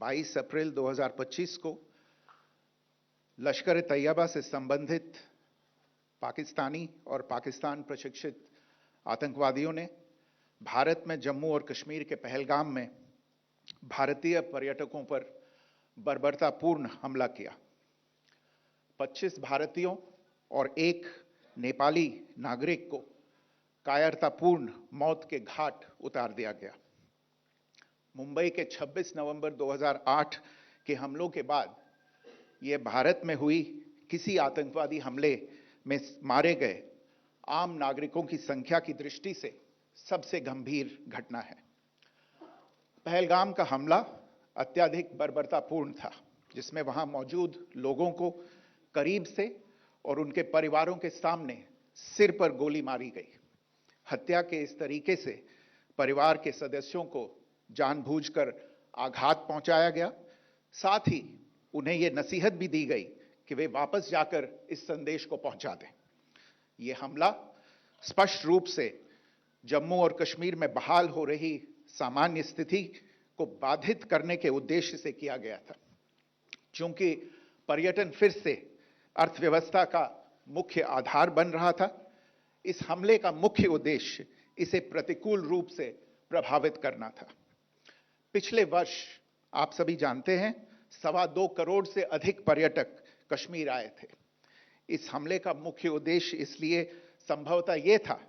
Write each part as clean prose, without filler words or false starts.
22 अप्रैल 2025 को लश्कर ए तैयबा से संबंधित पाकिस्तानी और पाकिस्तान प्रशिक्षित आतंकवादियों ने भारत में जम्मू और कश्मीर के पहलगाम में भारतीय पर्यटकों पर बर्बरतापूर्ण हमला किया। 25 भारतीयों और एक नेपाली नागरिक को कायरतापूर्ण मौत के घाट उतार दिया गया। मुंबई के 26 नवंबर 2008 के हमलों के बाद यह भारत में हुई किसी आतंकवादी हमले में मारे गए आम नागरिकों की संख्या की दृष्टि से सबसे गंभीर घटना है। पहलगाम का हमला अत्यधिक बर्बरतापूर्ण था, जिसमें वहां मौजूद लोगों को करीब से और उनके परिवारों के सामने सिर पर गोली मारी गई। हत्या के इस तरीके से परिवार के सदस्यों को जानबूझकर आघात पहुंचाया गया। साथ ही उन्हें यह नसीहत भी दी गई कि वे वापस जाकर इस संदेश को पहुंचा दें। यह हमला स्पष्ट रूप से जम्मू और कश्मीर में बहाल हो रही सामान्य स्थिति को बाधित करने के उद्देश्य से किया गया था। चूंकि पर्यटन फिर से अर्थव्यवस्था का मुख्य आधार बन रहा था, इस हमले का मुख्य उद्देश्य इसे प्रतिकूल रूप से प्रभावित करना था। पिछले वर्ष आप सभी जानते हैं 2.25 करोड़ से अधिक पर्यटक कश्मीर आए थे। इस हमले का मुख्य उद्देश्य इसलिए संभवतः यह था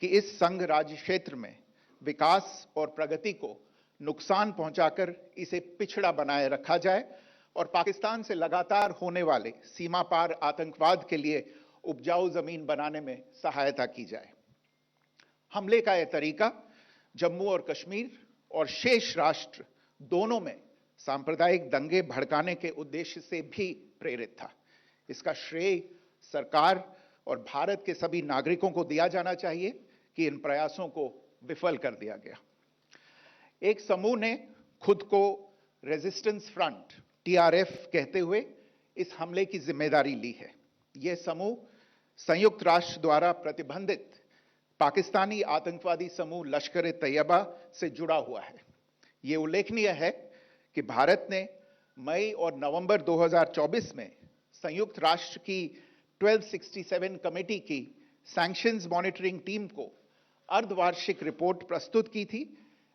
कि इस संघ राज्य क्षेत्र में विकास और प्रगति को नुकसान पहुंचाकर इसे पिछड़ा बनाए रखा जाए और पाकिस्तान से लगातार होने वाले सीमा पार आतंकवाद के लिए उपजाऊ जमीन बनाने में सहायता की जाए। हमले का यह तरीका जम्मू और कश्मीर और शेष राष्ट्र दोनों में सांप्रदायिक दंगे भड़काने के उद्देश्य से भी प्रेरित था। इसका श्रेय सरकार और भारत के सभी नागरिकों को दिया जाना चाहिए कि इन प्रयासों को विफल कर दिया गया। एक समूह ने खुद को रेजिस्टेंस फ्रंट टीआरएफ कहते हुए इस हमले की जिम्मेदारी ली है। यह समूह संयुक्त राष्ट्र द्वारा प्रतिबंधित पाकिस्तानी आतंकवादी समूह लश्कर ए तैयबा से जुड़ा हुआ है। यह उल्लेखनीय है कि भारत ने मई और नवंबर 2024 में संयुक्त राष्ट्र की 1267 कमेटी की सैंक्शंस मॉनिटरिंग टीम को अर्धवार्षिक रिपोर्ट प्रस्तुत की थी,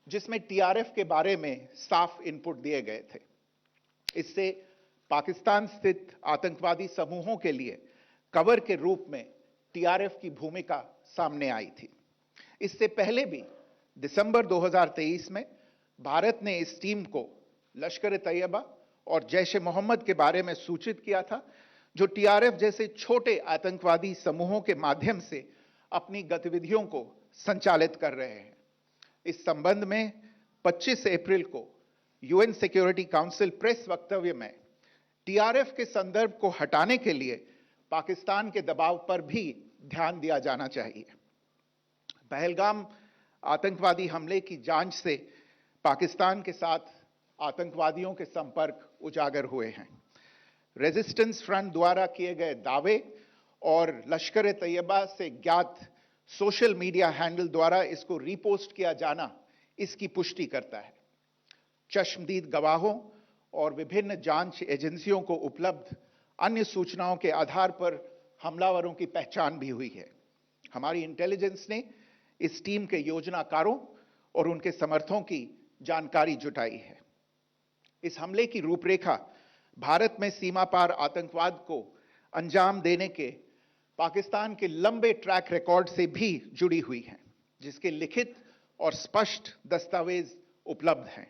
जिसमें टीआरएफ के बारे में साफ इनपुट दिए गए थे। इससे पाकिस्तान स्थित आतंकवादी समूहों के लिए कवर के रूप में टीआरएफ की भूमिका सामने आई थी। इससे पहले भी दिसंबर 2023 में भारत ने इस टीम को लश्कर ए तैयबा और जैश ए मोहम्मद के बारे में सूचित किया था, जो टीआरएफ जैसे छोटे आतंकवादी समूहों के माध्यम से अपनी गतिविधियों को संचालित कर रहे हैं। इस संबंध में 25 अप्रैल को यूएन सिक्योरिटी काउंसिल प्रेस वक्तव्य में टीआरएफ के संदर्भ को हटाने के लिए पाकिस्तान के दबाव पर भी ध्यान दिया जाना चाहिए। पहलगाम आतंकवादी हमले की जांच से पाकिस्तान के साथ आतंकवादियों के संपर्क उजागर हुए हैं। रेजिस्टेंस फ्रंट द्वारा किए गए दावे और लश्कर ए तैयबा से ज्ञात सोशल मीडिया हैंडल द्वारा इसको रीपोस्ट किया जाना इसकी पुष्टि करता है। चश्मदीद गवाहों और विभिन्न जांच एजेंसियों को उपलब्ध अन्य सूचनाओं के आधार पर हमलावरों की पहचान भी हुई है। हमारी इंटेलिजेंस ने इस टीम के योजनाकारों और उनके समर्थकों की जानकारी जुटाई है। इस हमले की रूपरेखा भारत में सीमा पार आतंकवाद को अंजाम देने के पाकिस्तान के लंबे ट्रैक रिकॉर्ड से भी जुड़ी हुई है, जिसके लिखित और स्पष्ट दस्तावेज उपलब्ध हैं।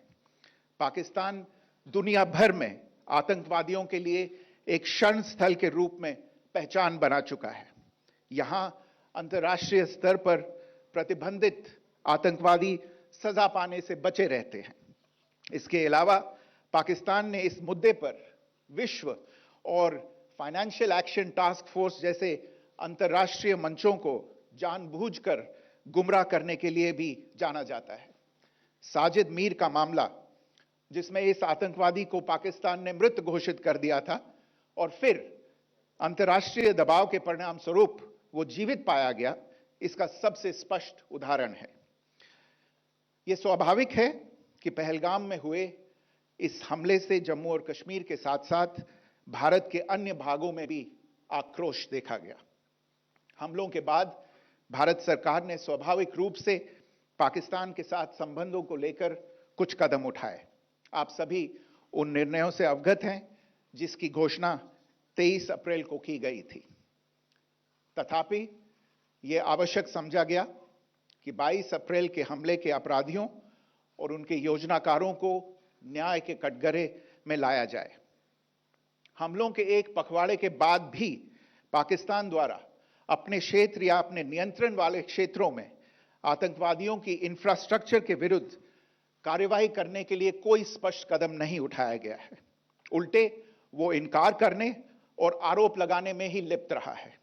पाकिस्तान दुनिया भर में आतंकवादियों के लिए एक शरण स्थल के रूप में पहचान बना चुका है। यहां अंतर्राष्ट्रीय स्तर पर प्रतिबंधित आतंकवादी सजा पाने से बचे रहते हैं। इसके अलावा पाकिस्तान ने इस मुद्दे पर विश्व और फाइनेंशियल एक्शन टास्क फोर्स जैसे अंतर्राष्ट्रीय मंचों को जानबूझकर गुमराह करने के लिए भी जाना जाता है। साजिद मीर का मामला, जिसमें इस आतंकवादी को पाकिस्तान ने मृत घोषित कर दिया था और फिर अंतर्राष्ट्रीय दबाव के परिणाम स्वरूप वो जीवित पाया गया, इसका सबसे स्पष्ट उदाहरण है। यह स्वाभाविक है कि पहलगाम में हुए इस हमले से जम्मू और कश्मीर के साथ साथ भारत के अन्य भागों में भी आक्रोश देखा गया। हमलों के बाद भारत सरकार ने स्वाभाविक रूप से पाकिस्तान के साथ संबंधों को लेकर कुछ कदम उठाए। आप सभी उन निर्णयों से अवगत हैं जिसकी घोषणा 23 अप्रैल को की गई थी। तथापि यह आवश्यक समझा गया कि 22 अप्रैल के हमले के अपराधियों और उनके योजनाकारों को न्याय के कटघरे में लाया जाए। हमलों के एक पखवाड़े के बाद भी पाकिस्तान द्वारा अपने क्षेत्र या अपने नियंत्रण वाले क्षेत्रों में आतंकवादियों की इंफ्रास्ट्रक्चर के विरुद्ध कार्रवाई करने के लिए कोई स्पष्ट कदम नहीं उठाया गया है। उल्टे वो इनकार करने और आरोप लगाने में ही लिप्त रहा है।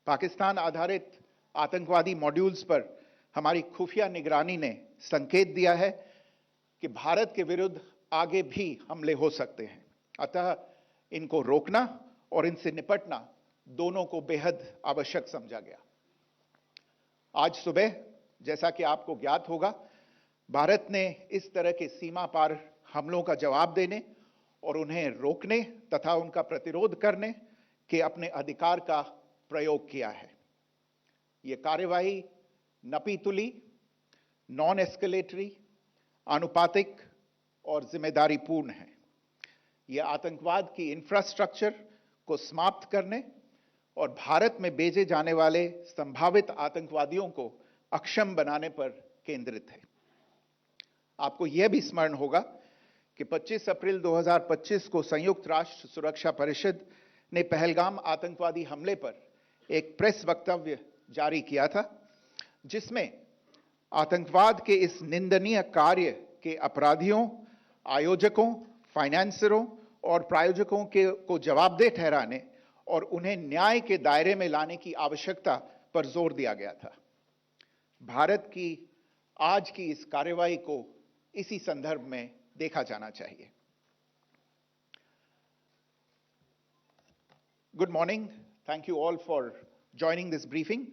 पाकिस्तान आधारित आतंकवादी मॉड्यूल्स पर हमारी खुफिया निगरानी ने संकेत दिया है कि भारत के विरुद्ध आगे भी हमले हो सकते हैं। अतः इनको रोकना और इनसे निपटना दोनों को बेहद आवश्यक समझा गया। आज सुबह, जैसा कि आपको ज्ञात होगा, भारत ने इस तरह के सीमा पार हमलों का जवाब देने और उन्हें रोकने तथा उनका प्रतिरोध करने के अपने अधिकार का प्रयोग किया है। यह कार्यवाही नपीतुली, नॉन एस्केलेटरी, आनुपातिक और जिम्मेदारीपूर्ण है। यह आतंकवाद की इंफ्रास्ट्रक्चर को समाप्त करने और भारत में भेजे जाने वाले संभावित आतंकवादियों को अक्षम बनाने पर केंद्रित है। आपको यह भी स्मरण होगा कि 25 अप्रैल 2025 को संयुक्त राष्ट्र सुरक्षा परिषद ने पहलगाम आतंकवादी हमले पर एक प्रेस वक्तव्य जारी किया था, जिसमें आतंकवाद के इस निंदनीय कार्य के अपराधियों, आयोजकों, फाइनेंसरों और प्रायोजकों को जवाबदेह ठहराने और उन्हें न्याय के दायरे में लाने की आवश्यकता पर जोर दिया गया था। भारत की आज की इस कार्रवाई को इसी संदर्भ में देखा जाना चाहिए। Good morning. Thank you all for joining this briefing.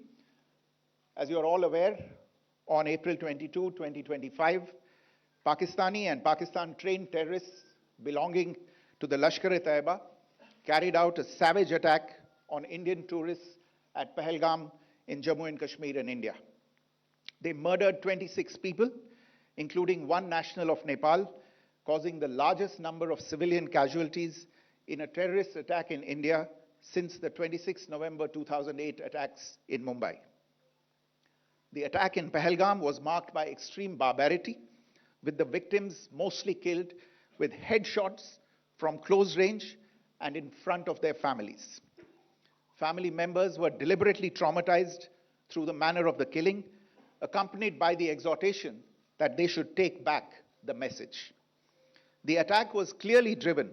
As you are all aware, on April 22, 2025, Pakistani and Pakistan-trained terrorists belonging to the Lashkar-e-Taiba carried out a savage attack on Indian tourists at Pahalgam in Jammu and Kashmir in India. They murdered 26 people, including one national of Nepal, causing the largest number of civilian casualties in a terrorist attack in India since the 26 November 2008 attacks in Mumbai. The attack in Pahalgam was marked by extreme barbarity, with the victims mostly killed with headshots from close range and in front of their families. Family members were deliberately traumatized through the manner of the killing, accompanied by the exhortation that they should take back the message. The attack was clearly driven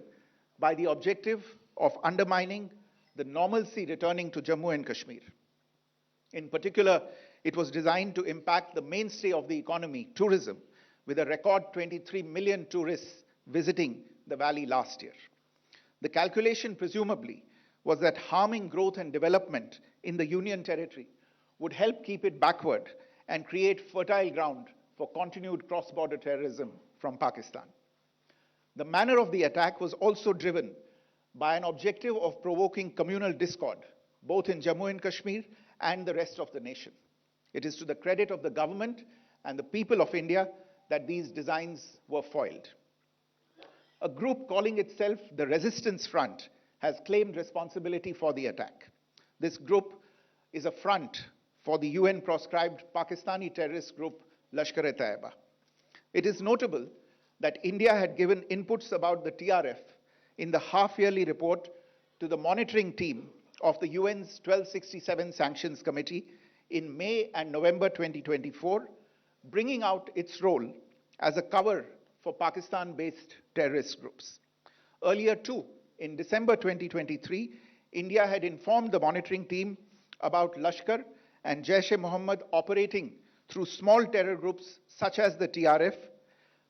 by the objective of undermining the normalcy returning to Jammu and Kashmir. In particular, it was designed to impact the mainstay of the economy, tourism, with a record 23 million tourists visiting the valley last year. The calculation, presumably, was that harming growth and development in the Union Territory would help keep it backward and create fertile ground for continued cross-border terrorism from Pakistan. The manner of the attack was also driven by an objective of provoking communal discord, both in Jammu and Kashmir and the rest of the nation. It is to the credit of the government and the people of India that these designs were foiled. A group calling itself the Resistance Front has claimed responsibility for the attack. This group is a front for the UN-proscribed Pakistani terrorist group Lashkar-e-Taiba. It is notable that India had given inputs about the TRF in the half-yearly report to the monitoring team of the UN's 1267 Sanctions Committee in May and November 2024, bringing out its role as a cover for Pakistan-based terrorist groups. Earlier too, in December 2023, India had informed the monitoring team about Lashkar and Jaish-e-Mohammed operating through small terror groups such as the TRF.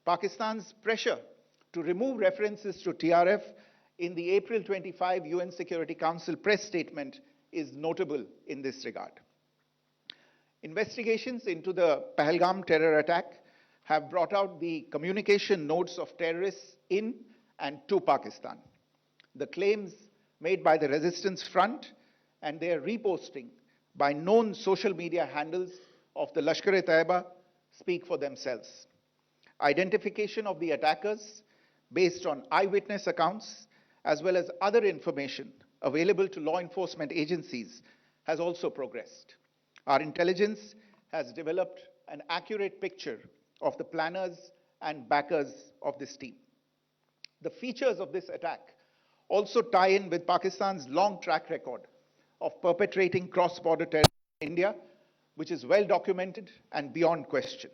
Pakistan's pressure to remove references to TRF in the April 25 UN Security Council press statement is notable in this regard. Investigations into the Pahalgam terror attack have brought out the communication notes of terrorists in and to Pakistan, the claims made by the resistance front and their reposting by known social media handles of the Lashkar-e-Taiba speak for themselves. Identification of the attackers based on eyewitness accounts as well as other information available to law enforcement agencies has also progressed. Our intelligence has developed an accurate picture of the planners and backers of this team. The features of this attack also tie in with Pakistan's long track record of perpetrating cross-border terrorism in India, which is well documented and beyond question.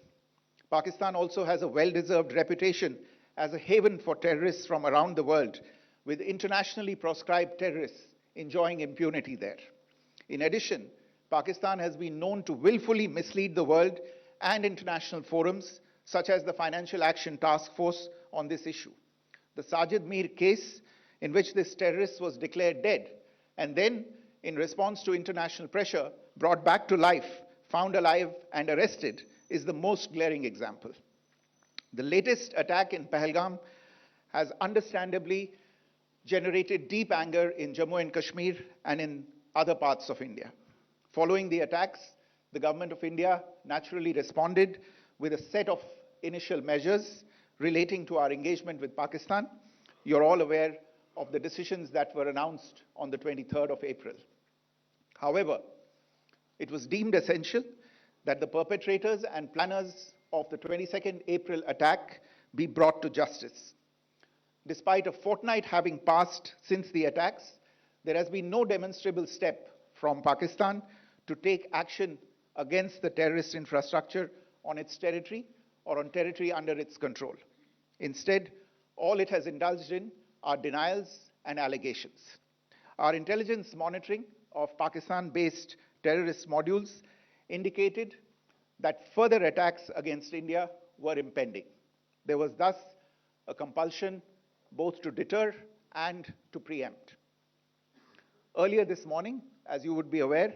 Pakistan also has a well-deserved reputation as a haven for terrorists from around the world, with internationally proscribed terrorists enjoying impunity there. In addition, Pakistan has been known to willfully mislead the world and international forums, such as the Financial Action Task Force, on this issue. The Sajid Mir case, in which this terrorist was declared dead and then, in response to international pressure, brought back to life, found alive and arrested, is the most glaring example. The latest attack in Pahalgam has understandably generated deep anger in Jammu and Kashmir and in other parts of India. Following the attacks, the Government of India naturally responded with a set of initial measures relating to our engagement with Pakistan. You're all aware of the decisions that were announced on the 23rd of April. However, it was deemed essential that the perpetrators and planners of the 22nd April attack be brought to justice. Despite a fortnight having passed since the attacks, there has been no demonstrable step from Pakistan to take action against the terrorist infrastructure on its territory or on territory under its control. Instead, all it has indulged in are denials and allegations. Our intelligence monitoring of Pakistan-based terrorist modules indicated that further attacks against India were impending. There was thus a compulsion both to deter and to preempt. Earlier this morning, as you would be aware,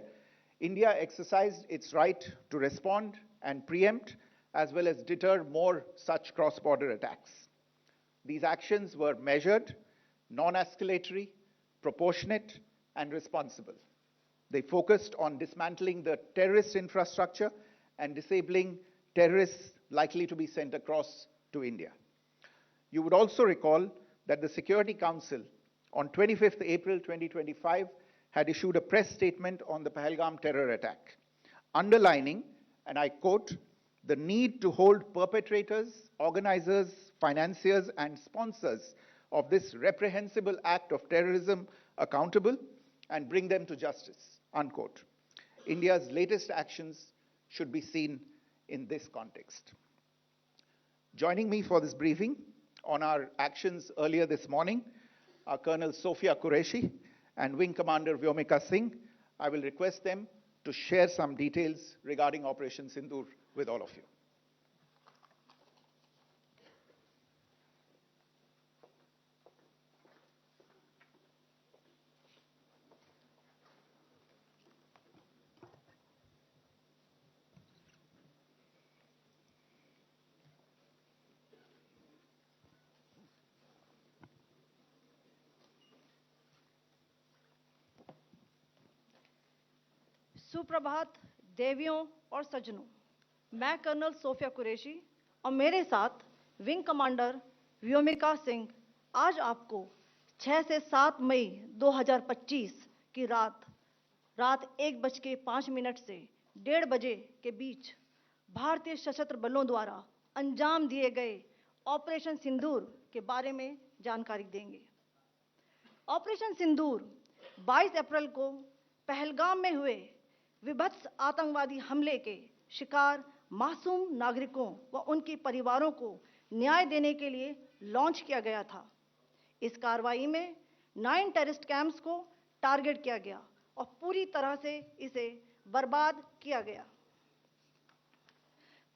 India exercised its right to respond and preempt as well as deter more such cross-border attacks. These actions were measured, non-escalatory, proportionate, and responsible. They focused on dismantling the terrorist infrastructure and disabling terrorists likely to be sent across to India. You would also recall that the Security Council on 25th April 2025 had issued a press statement on the Pahalgam terror attack, underlining, and I quote, the need to hold perpetrators, organizers, financiers, and sponsors of this reprehensible act of terrorism accountable and bring them to justice, unquote. India's latest actions should be seen in this context. Joining me for this briefing on our actions earlier this morning are Colonel Sophia Qureshi and Wing Commander Vyomika Singh. I will request them to share some details regarding Operation Sindoor with all of you. सुप्रभात देवियों और सज्जनों, मैं colonel Sophia Qureshi और मेरे साथ wing commander Vyomika Singh आज आपको 6 से 7 मई 2025 की रात 1:05 से 1:30 बजे के बीच भारतीय सशस्त्र बलों द्वारा अंजाम दिए गए ऑपरेशन सिंदूर के बारे में जानकारी देंगे। ऑपरेशन सिंदूर 22 अप्रैल को पहलगाम में हुए विभत्स आतंकवादी हमले के शिकार मासूम नागरिकों व उनके परिवारों को न्याय देने के लिए लॉन्च किया गया था। इस कार्रवाई में 9 टेररिस्ट कैंप्स को टारगेट किया गया और पूरी तरह से इसे बर्बाद किया गया।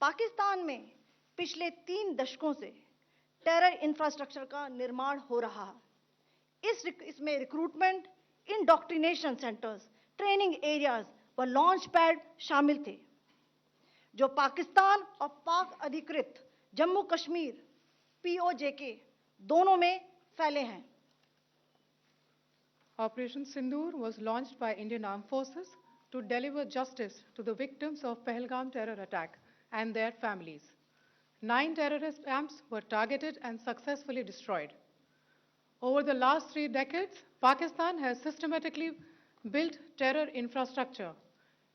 पाकिस्तान में पिछले 3 दशकों से टेरर इंफ्रास्ट्रक्चर का निर्माण हो रहा है। इसमें recruitment, indoctrination centres, training areas व लॉन्च पैड शामिल थे, जो पाकिस्तान और पाक अधिकृत जम्मू कश्मीर POJK दोनों में फैले हैं। Operation Sindoor was launched by Indian Armed Forces to deliver justice to the victims of Pahalgam terror attack and their families. 9 terrorist camps were targeted and successfully destroyed. Over the last 3 decades, Pakistan has systematically built terror infrastructure.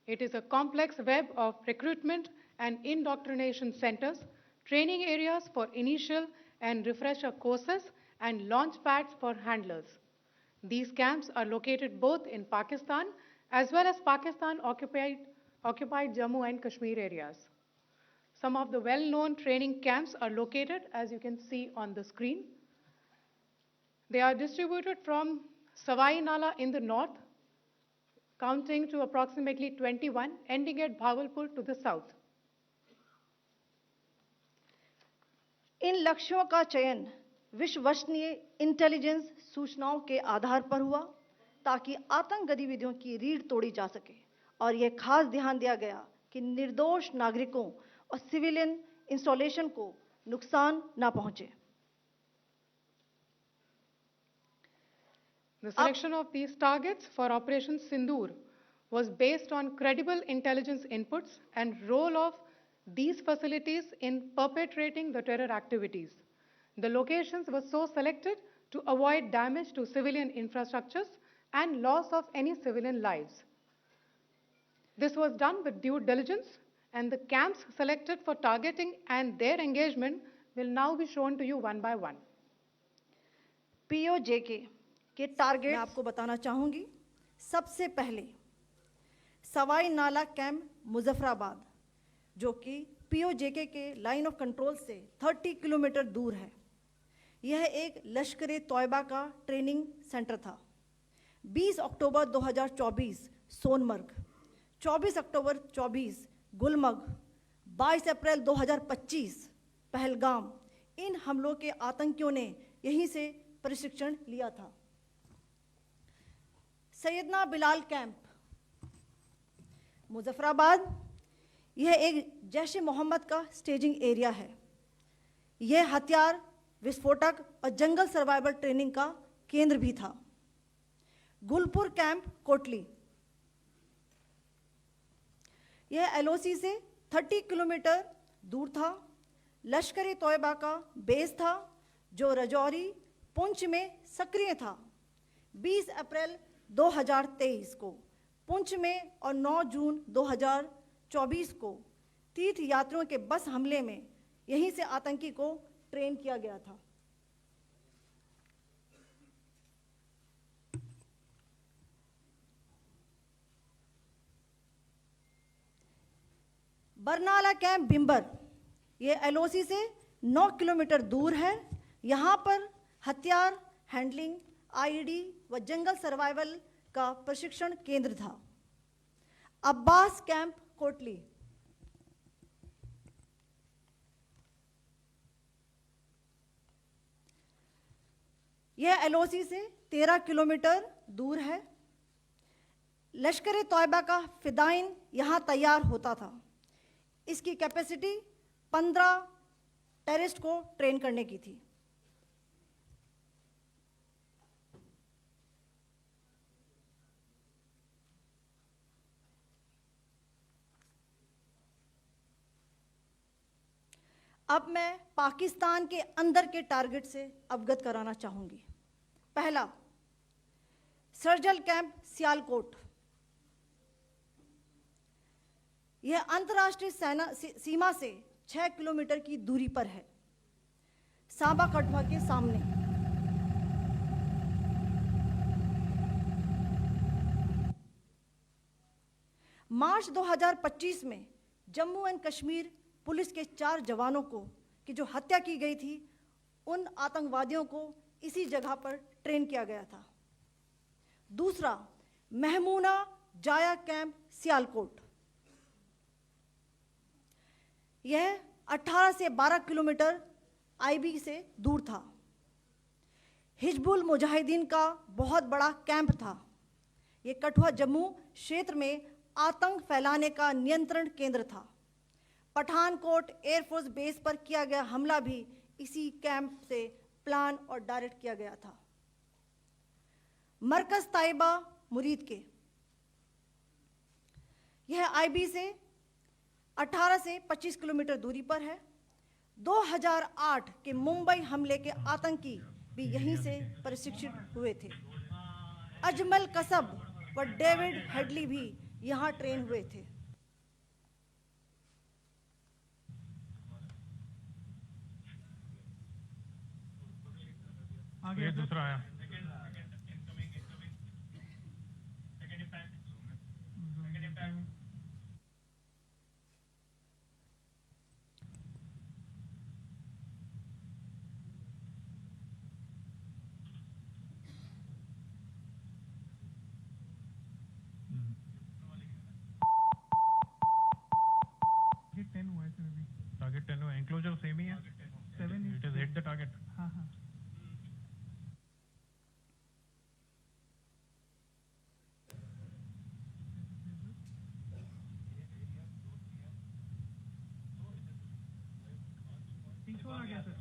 It is a complex web of recruitment and indoctrination centers, training areas for initial and refresher courses, and launch pads for handlers. These camps are located both in Pakistan as well as Pakistan-occupied Jammu and Kashmir areas. Some of the well-known training camps are located, as you can see on the screen. They are distributed from Savai Nala in the north, counting to approximately 21, ending at Bhagalpur to the south. इन लक्ष्यों का चयन विश्वसनीय intelligence सूचनाओं के आधार पर हुआ ताकि आतंक गतिविधियों की रीढ़ तोड़ी जा सके और यह खास ध्यान दिया गया कि निर्दोष नागरिकों और सिविलियन इंस्टॉलेशन को नुकसान न पहुंचे। The selection of these targets for Operation Sindoor was based on credible intelligence inputs and role of these facilities in perpetrating the terror activities. The locations were so selected to avoid damage to civilian infrastructures and loss of any civilian lives. This was done with due diligence, and the camps selected for targeting and their engagement will now be shown to you one by one. POJK के target मैं आपको बताना चाहूंगी। सबसे पहले सवाई नाला camp Muzaffarabad, जो कि POJK के लाइन ऑफ कंट्रोल से 30 किलोमीटर दूर है। यह एक लश्कर तोयबा का ट्रेनिंग सेंटर था। 20 अक्टूबर 2024 सोनमर्ग, 24 अक्टूबर 24 गुलमर्ग, 22 अप्रैल 2025 पहलगाम, इन हमलों के आतंकियों ने यहीं से प्रशिक्षण लिया था। सैयदना बिलाल कैंप मुजफ्फराबाद, यह एक जैश ए मोहम्मद का स्टेजिंग एरिया है। यह हथियार, विस्फोटक और जंगल सर्वाइवल ट्रेनिंग का केंद्र भी था। गुलपुर कैंप कोटली, यह LOC से 30 किलोमीटर दूर था। लश्कर ए तोयबा का बेस था जो रजौरी, पुंछ में सक्रिय था। 20 अप्रैल 2023 को पुंछ में और 9 जून 2024 को तीर्थ यात्रियों के बस हमले में यहीं से आतंकी को ट्रेन किया गया था। बरनाला कैंप बिंबर, ये LOC से 9 किलोमीटर दूर है। यहाँ पर हथियार, हैंडलिंग, IED व जंगल सर्वाइवल का प्रशिक्षण केंद्र था। अब्बास कैंप कोटली, यह LOC से 13 किलोमीटर दूर है। लश्कर ए तोयबा का फिदाइन यहाँ तैयार होता था। इसकी कैपेसिटी 15 टेररिस्ट को ट्रेन करने की थी। अब मैं पाकिस्तान के अंदर के टारगेट से अवगत कराना चाहूंगी। पहला, सर्जल कैंप सियालकोट, यह अंतर्राष्ट्रीय सीमा से 6 किलोमीटर की दूरी पर है, सांबा कठुआ के सामने। मार्च 2025 में जम्मू एंड कश्मीर पुलिस के 4 जवानों को की जो हत्या की गई थी, उन आतंकवादियों को इसी जगह पर ट्रेन किया गया था। दूसरा, महमूना जाया कैंप सियालकोट, यह 18 से 12 किलोमीटर IB से दूर था। हिजबुल मुजाहिदीन का बहुत बड़ा कैंप था। यह कठुआ जम्मू क्षेत्र में आतंक फैलाने का नियंत्रण केंद्र था। पठानकोट एयरफोर्स बेस पर किया गया हमला भी इसी कैंप से प्लान और डायरेक्ट किया गया था। मरकज ताइबा मुरीद के, यह आईबी से 18 से 25 किलोमीटर दूरी पर है। 2008 के मुंबई हमले के आतंकी भी यहीं से प्रशिक्षित हुए थे। अजमल कसब व डेविड हेडली भी यहां ट्रेन हुए थे। आगे दूसरा आया। टारगेट 10 हुआ, एंक्लोजर सेम ही है। 7 it is hit the target. हाँ हाँ। आ गया सर।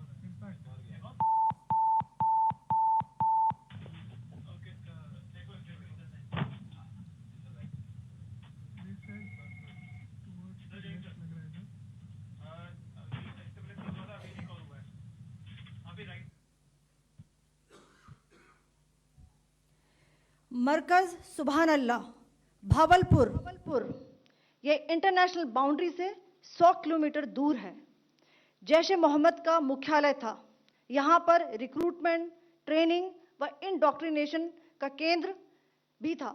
मरकज सुभान अल्लाह भावलपुर, यह इंटरनेशनल बाउंड्री से 100 किलोमीटर दूर है। जैश ए मोहम्मद का मुख्यालय था। यहाँ पर रिक्रूटमेंट, ट्रेनिंग व इंडोक्ट्रिनेशन का केंद्र भी था।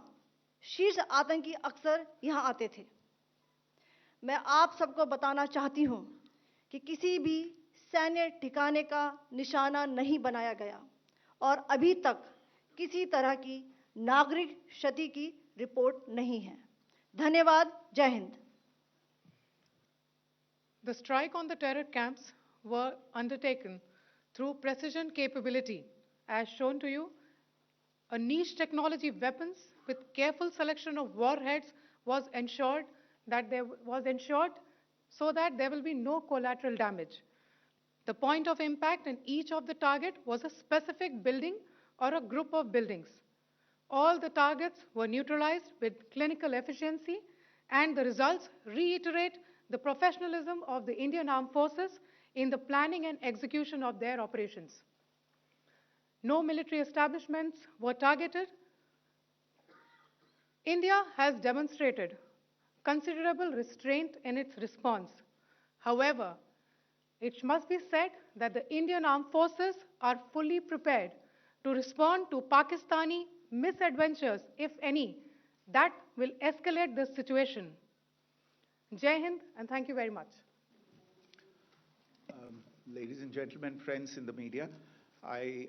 शीर्ष आतंकी अक्सर यहाँ आते थे। मैं आप सबको बताना चाहती हूँ कि किसी भी सैन्य ठिकाने का निशाना नहीं बनाया गया और अभी तक किसी तरह की नागरिक क्षति की रिपोर्ट नहीं है। धन्यवाद। जय Hind. The strike on the terror camps were undertaken through precision capability, as shown to you. A niche technology weapons with careful selection of warheads was ensured so that there will be no collateral damage. The point of impact in each of the target was a specific building or a group of buildings. All the targets were neutralized with clinical efficiency, and the results reiterate the professionalism of the Indian Armed Forces in the planning and execution of their operations. No military establishments were targeted. India has demonstrated considerable restraint in its response. However, it must be said that the Indian Armed Forces are fully prepared to respond to Pakistani misadventures, if any, that will escalate this situation. Jai Hind, and thank you very much. Ladies and gentlemen, friends in the media, I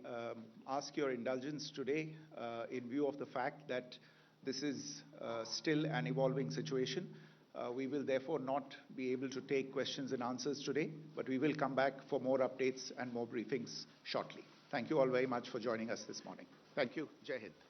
ask your indulgence today in view of the fact that this is still an evolving situation. We will therefore not be able to take questions and answers today, but we will come back for more updates and more briefings shortly. Thank you all very much for joining us this morning. Thank you. Jai Hind.